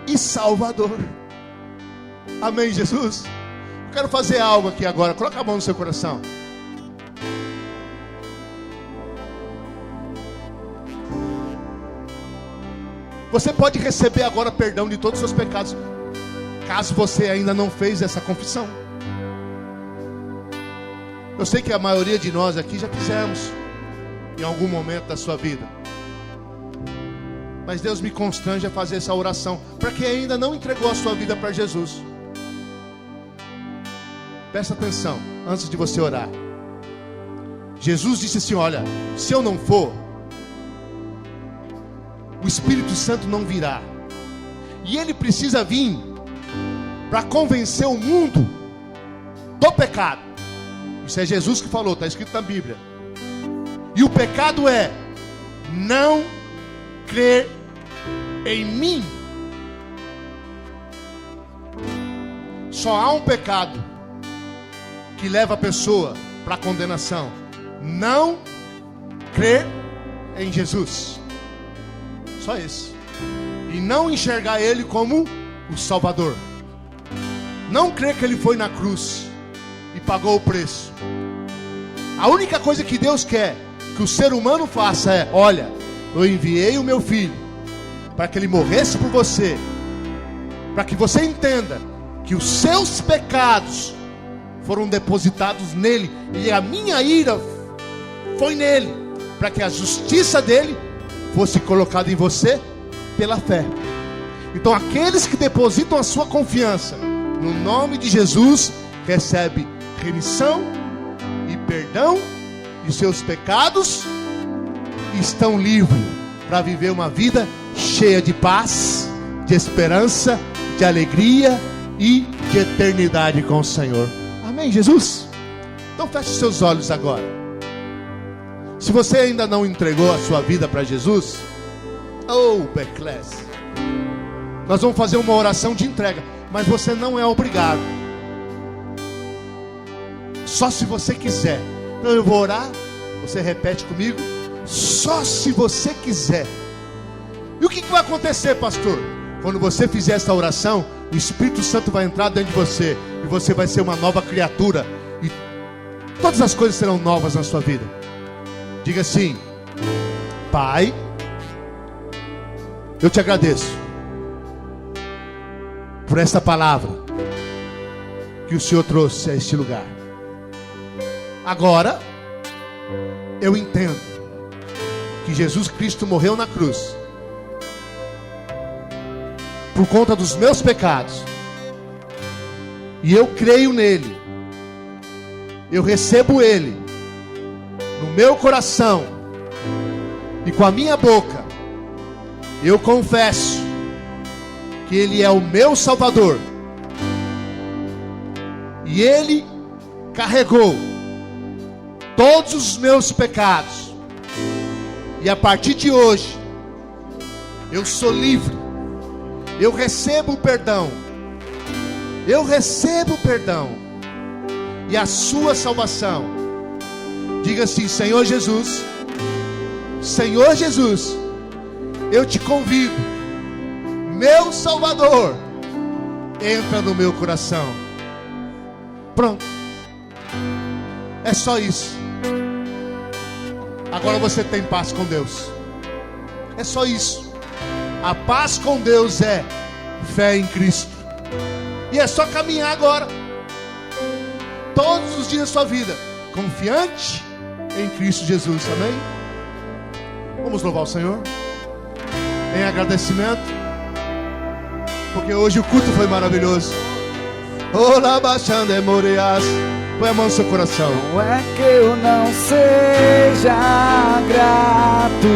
e Salvador. Amém, Jesus? Eu quero fazer algo aqui agora. Coloca a mão no seu coração. Você pode receber agora perdão de todos os seus pecados, caso você ainda não fez essa confissão. Eu sei que a maioria de nós aqui já fizemos em algum momento da sua vida, mas Deus me constrange a fazer essa oração para quem ainda não entregou a sua vida para Jesus. Presta atenção antes de você orar. Jesus disse assim: olha, se eu não for, o Espírito Santo não virá. E ele precisa vir para convencer o mundo do pecado. Isso é Jesus que falou, está escrito na Bíblia. E o pecado é não crer em mim. Só há um pecado que leva a pessoa para a condenação: não crer em Jesus. Só isso. E não enxergar Ele como o Salvador. Não crer que Ele foi na cruz e pagou o preço. A única coisa que Deus quer que o ser humano faça é: olha, eu enviei o meu filho para que ele morresse por você, para que você entenda que os seus pecados foram depositados nele e a minha ira foi nele, para que a justiça dele fosse colocada em você pela fé. Então aqueles que depositam a sua confiança no nome de Jesus, recebem remissão e perdão de seus pecados, e estão livres para viver uma vida cheia de paz, de esperança, de alegria e de eternidade com o Senhor. Amém, Jesus? Então feche seus olhos agora. Se você ainda não entregou a sua vida para Jesus, Beckless, nós vamos fazer uma oração de entrega, mas você não é obrigado. Só se você quiser. Então eu vou orar, você repete comigo. Só se você quiser. E o que vai acontecer, pastor? Quando você fizer essa oração, o Espírito Santo vai entrar dentro de você, e você vai ser uma nova criatura, e todas as coisas serão novas na sua vida. Diga assim: Pai, eu te agradeço por esta palavra que o Senhor trouxe a este lugar. Agora eu entendo que Jesus Cristo morreu na cruz por conta dos meus pecados, e eu creio nele, eu recebo ele no meu coração, e com a minha boca eu confesso que ele é o meu Salvador, e ele carregou todos os meus pecados, e a partir de hoje eu sou livre. Eu recebo o perdão. Eu recebo o perdão e a sua salvação. Diga assim: Senhor Jesus, Senhor Jesus, eu te convido, meu Salvador, entra no meu coração. Pronto. É só isso. Agora você tem paz com Deus. É só isso. A paz com Deus é fé em Cristo. E é só caminhar agora, todos os dias da sua vida, confiante em Cristo Jesus. Amém? Vamos louvar o Senhor em agradecimento, porque hoje o culto foi maravilhoso. Olá, baixando é Moriás. Põe a mão no seu coração. Não é que eu não seja grato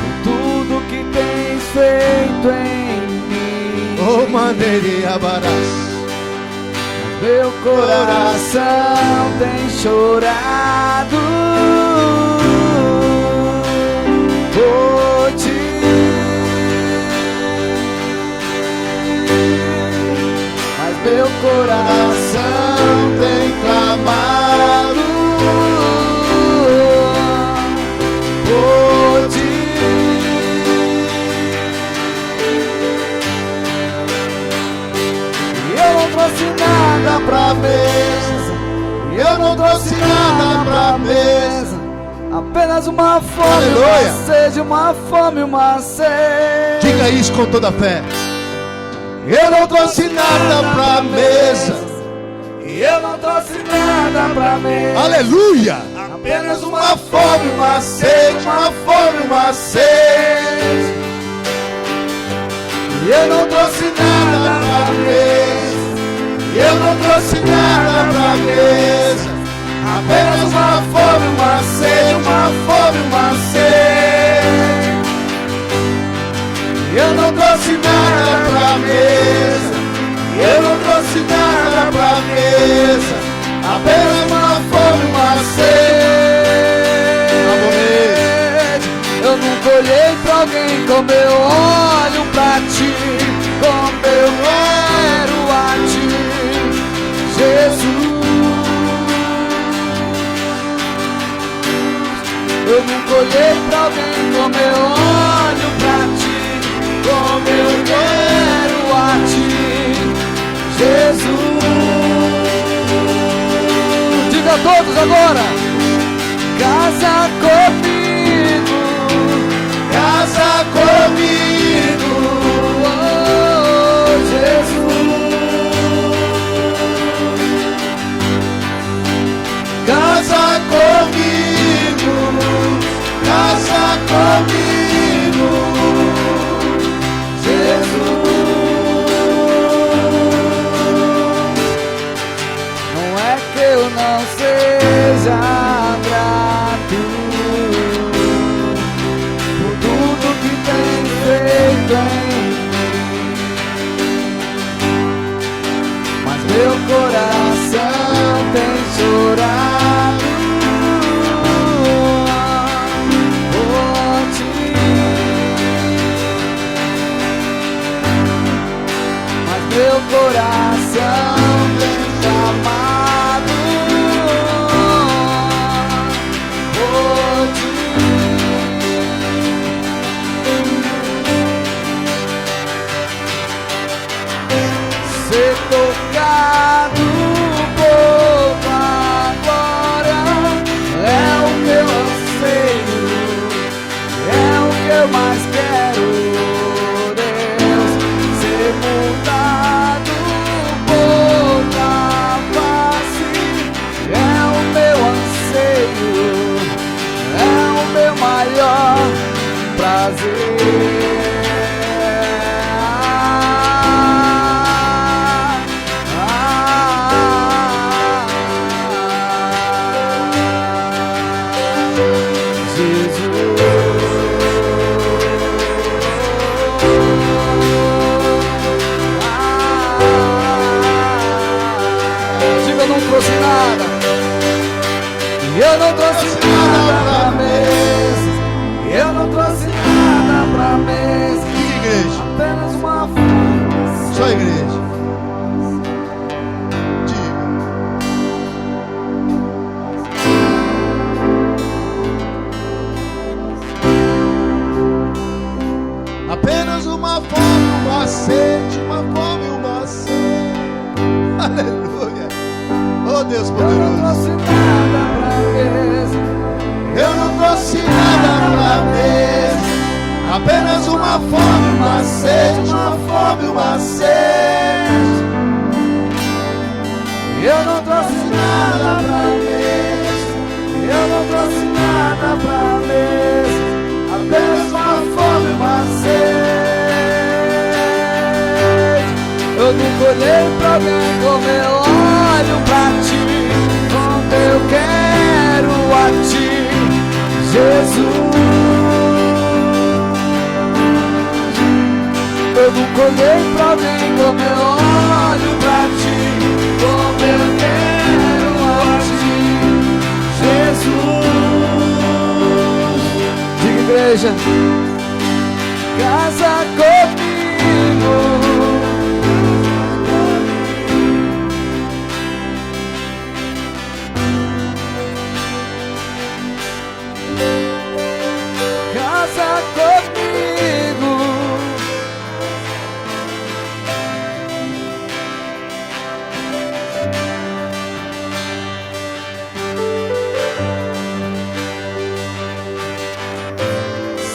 por tudo que tens feito em mim. Oh, maneirinha barás. Meu coração tem chorado por ti. Mas meu coração tem clamado por ti. E eu não trouxe nada pra mesa, e eu não trouxe nada pra mesa, apenas uma fome, Aleluia. uma sede, uma fome, uma sede. Diga isso com toda a fé. Eu não trouxe nada pra mesa, e eu não trouxe nada pra mesa. Aleluia. Apenas uma fome, uma sede, uma fome, uma sede. E eu não trouxe nada pra mesa, e eu não trouxe nada pra mesa. Apenas uma fome, uma sede, uma fome, uma sede. E eu não trouxe nada pra mesa, e eu não trouxe nada pra mesa. Apenas uma fome, uma sede. Eu nunca olhei pra alguém como eu olho pra ti, como eu quero a ti, Jesus. Eu nunca olhei pra alguém como eu olho pra ti, como eu quero a ti, Jesus. Diga a todos agora: casa comigo, casa comigo, oh Jesus. Casa comigo, casa comigo. maior prazer. Eu não trouxe nada pra mesa. Eu não trouxe nada pra mesa. Diga, igreja. Apenas uma fome. Só a igreja. Diga. Apenas uma fome, uma sede. Uma fome, uma sede. Aleluia. Oh, Deus poderoso. Eu não trouxe nada pra mesa. Eu não trouxe nada pra mesa. Apenas uma fome, uma sede. Uma fome, uma sede. Eu não trouxe nada pra mesa. Eu não trouxe nada pra mesa. Apenas uma fome, uma sede. Eu nunca olhei pra alguém como eu olho pra ti, como eu quero a ti, Jesus. Eu nunca olhei pra alguém como eu olho pra ti, como eu quero a ti, Jesus. Diga, igreja, casa comigo. Casa comigo.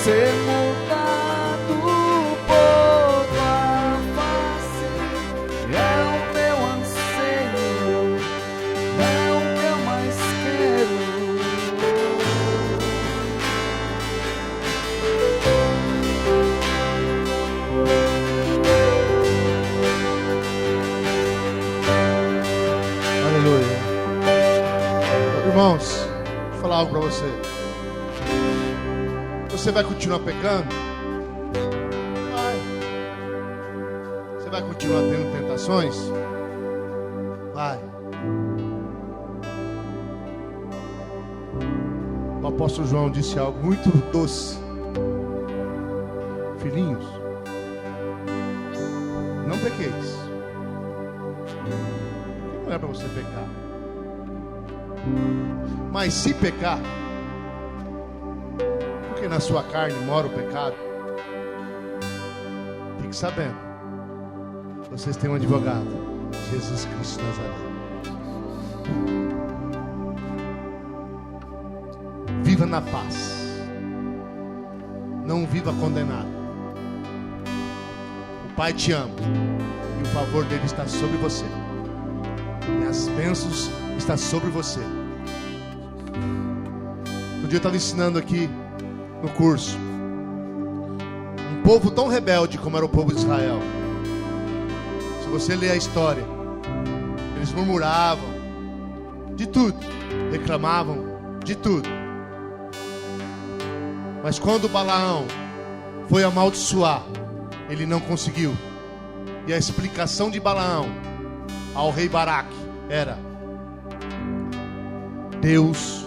Ser mudado por tua face é o meu anseio, é o que eu mais quero. Aleluia. Irmãos, deixa eu falar algo para você. Você vai continuar pecando? Vai. Você vai continuar tendo tentações? Vai. O apóstolo João disse algo muito doce. Filhinhos, não pequeis. Não é para você pecar. Mas se pecar, porque na sua carne mora o pecado, fique sabendo, vocês têm um advogado, Jesus Cristo Nazaré. Viva na paz. Não viva condenado. O Pai te ama e o favor dele está sobre você. E as bênçãos estão sobre você. Um dia eu estava ensinando aqui no curso. Um povo tão rebelde como era o povo de Israel. Se você ler a história, eles murmuravam de tudo, reclamavam de tudo. Mas quando Balaão foi amaldiçoar, ele não conseguiu. E a explicação de Balaão ao rei Baraque era: Deus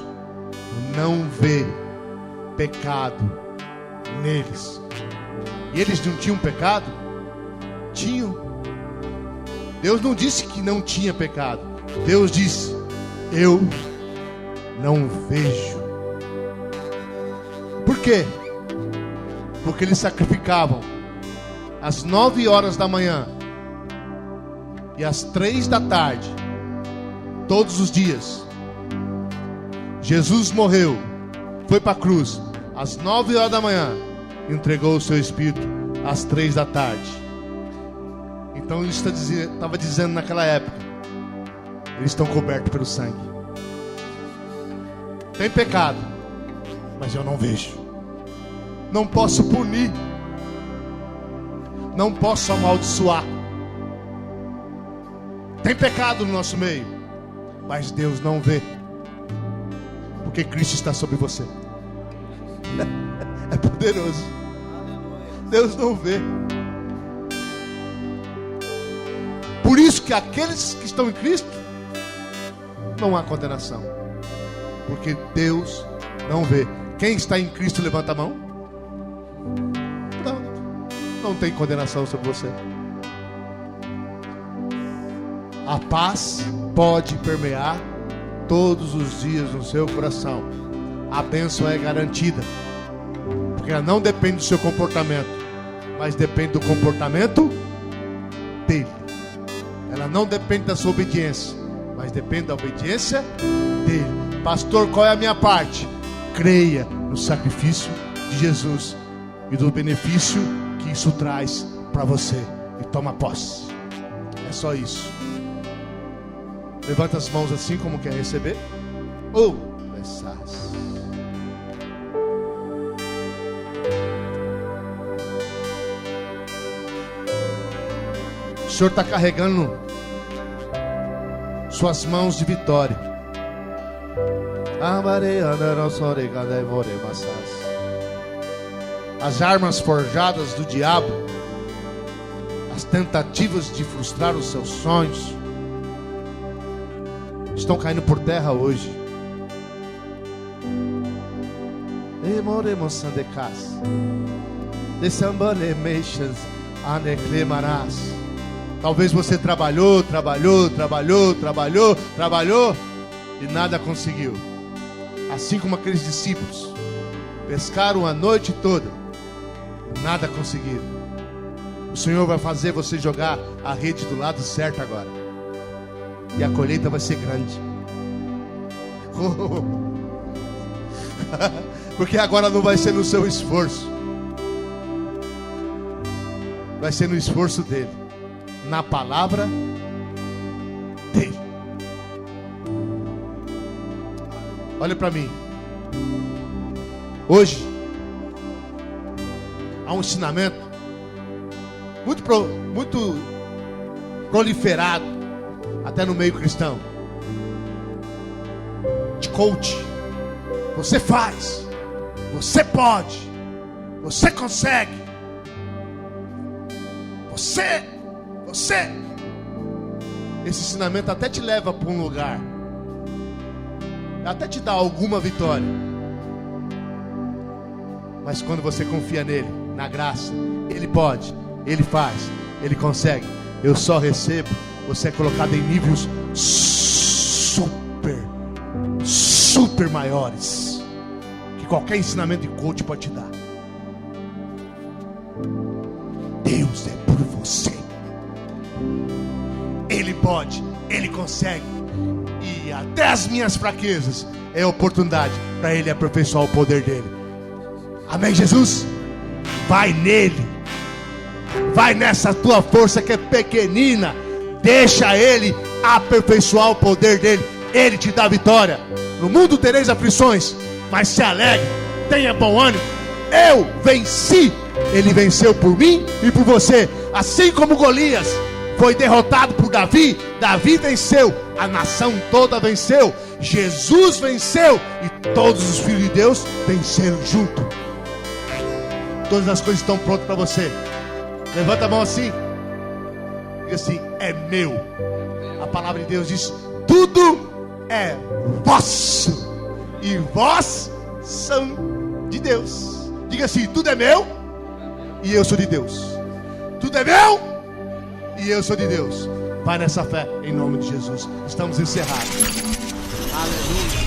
não vê pecado neles. E eles não tinham pecado? Tinham. Deus não disse que não tinha pecado. Deus disse: eu não vejo. Por quê? Porque eles sacrificavam às 9 horas da manhã e às 3 da tarde, todos os dias. Jesus morreu, foi para a cruz às 9 horas da manhã, entregou o seu espírito às 3 da tarde. Então ele estava dizendo naquela época: eles estão cobertos pelo sangue. Tem pecado, mas eu não vejo. Não posso punir, não posso amaldiçoar. Tem pecado no nosso meio, mas Deus não vê, porque Cristo está sobre você. É poderoso. Deus não vê. Por isso que aqueles que estão em Cristo, não há condenação, porque Deus não vê. Quem está em Cristo, levanta a mão. Não tem condenação sobre você. A paz pode permear todos os dias no seu coração. A bênção é garantida, porque ela não depende do seu comportamento, mas depende do comportamento dele. Ela não depende da sua obediência, mas depende da obediência dele. Pastor, qual é a minha parte? Creia no sacrifício de Jesus e do benefício que isso traz para você, e toma posse. É só isso. Levanta as mãos assim como quer receber. Ou essas. O Senhor está carregando suas mãos de vitória. As armas forjadas do diabo, as tentativas de frustrar os seus sonhos, estão caindo por terra hoje. Talvez você trabalhou e nada conseguiu. Assim como aqueles discípulos pescaram a noite toda, nada conseguiram. O Senhor vai fazer você jogar a rede do lado certo agora, e a colheita vai ser grande. Porque agora não vai ser no seu esforço, vai ser no esforço dele, na palavra dele. Olha para mim. Hoje há um ensinamento muito proliferado até no meio cristão, de coach. Você faz, você pode, você consegue, você. Esse ensinamento até te leva para um lugar, até te dá alguma vitória, mas quando você confia nele, na graça, ele pode, ele faz, ele consegue. Eu só recebo. Você é colocado em níveis super maiores que qualquer ensinamento de coach pode te dar. Deus é por você. Ele pode, ele consegue. E até as minhas fraquezas é oportunidade para ele aperfeiçoar o poder dele. Amém, Jesus? Vai nele. Vai nessa tua força que é pequenina. Deixa ele aperfeiçoar o poder dele. Ele te dá vitória. No mundo tereis aflições, mas se alegre, tenha bom ânimo. Eu venci. Ele venceu por mim e por você. Assim como Golias foi derrotado por Davi, Davi venceu. A nação toda venceu. Jesus venceu. E todos os filhos de Deus venceram junto. Todas as coisas estão prontas para você. Levanta a mão assim. Diga assim: é meu. A palavra de Deus diz: tudo é vosso, e vós são de Deus. Diga assim: tudo é meu, e eu sou de Deus. Tudo é meu, e eu sou de Deus. Vai nessa fé, em nome de Jesus. Estamos encerrados. Aleluia.